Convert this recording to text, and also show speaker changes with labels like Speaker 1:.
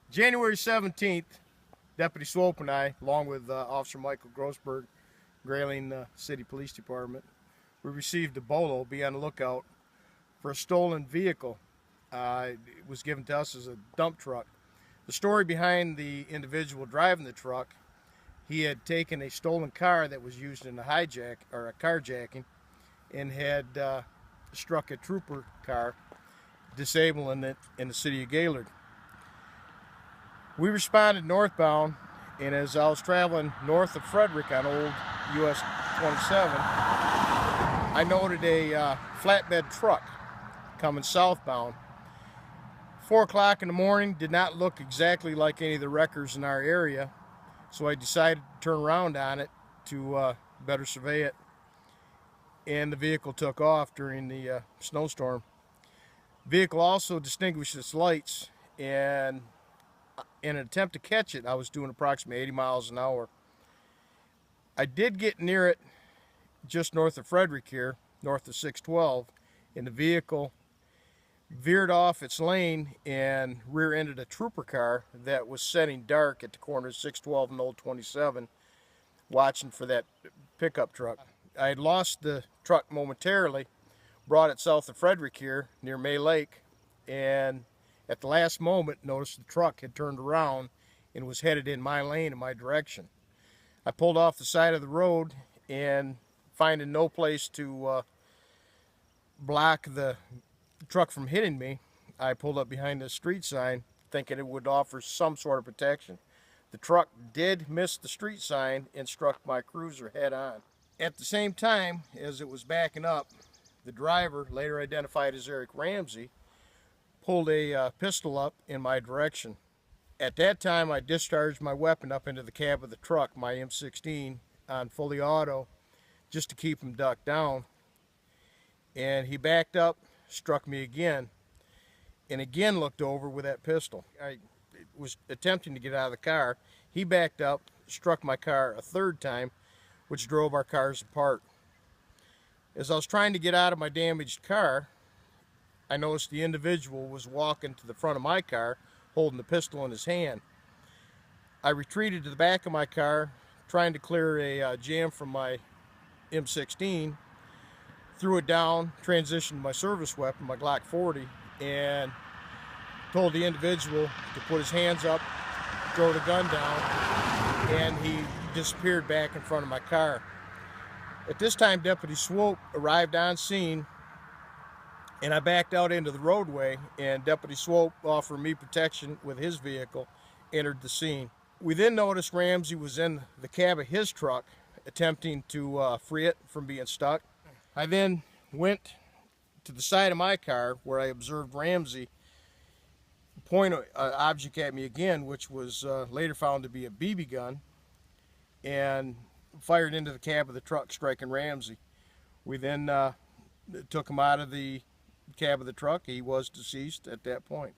Speaker 1: January 17th, Deputy Swope and I, along with Officer Michael Grossberg, Grayling City Police Department, we received a bolo. Be on the lookout for a stolen vehicle. It was given to us as a dump truck. The story behind the individual driving the truck: he had taken a stolen car that was used in a hijack or a carjacking and had struck a trooper car, disabling it in the city of Gaylord. We responded northbound, and as I was traveling north of Frederick on old US 27, I noted a flatbed truck coming southbound. 4 o'clock in the morning, did not look exactly like any of the wreckers in our area, so I decided to turn around on it to better survey it, and the vehicle took off during the snowstorm. The vehicle also distinguished its lights, and in an attempt to catch it, I was doing approximately 80 miles an hour. I did get near it just north of Frederick here, north of 612, and the vehicle veered off its lane and rear-ended a trooper car that was setting dark at the corner of 612 and Old 27, watching for that pickup truck. I had lost the truck momentarily, brought it south of Frederick here near May Lake, and at the last moment noticed the truck had turned around and was headed in my lane, in my direction. I pulled off the side of the road, and finding no place to block the truck from hitting me, I pulled up behind the street sign thinking it would offer some sort of protection. The truck did miss the street sign and struck my cruiser head on. At the same time as it was backing up, the driver, later identified as Eric Ramsey, pulled a pistol up in my direction. At that time, I discharged my weapon up into the cab of the truck, my M16, on fully auto, just to keep him ducked down. And he backed up, struck me again, and again looked over with that pistol. I was attempting to get out of the car. He backed up, struck my car a third time, which drove our cars apart. As I was trying to get out of my damaged car, I noticed the individual was walking to the front of my car, holding the pistol in his hand. I retreated to the back of my car, trying to clear a jam from my M16, threw it down, transitioned my service weapon, my Glock 40, and told the individual to put his hands up, throw the gun down, and he disappeared back in front of my car. At this time, Deputy Swope arrived on scene, and I backed out into the roadway, and Deputy Swope, offering me protection with his vehicle, entered the scene. We then noticed Ramsey was in the cab of his truck, attempting to free it from being stuck. I then went to the side of my car, where I observed Ramsey point an object at me again, which was later found to be a BB gun, and fired into the cab of the truck, striking Ramsey. We then took him out of the cab of the truck. He was deceased at that point.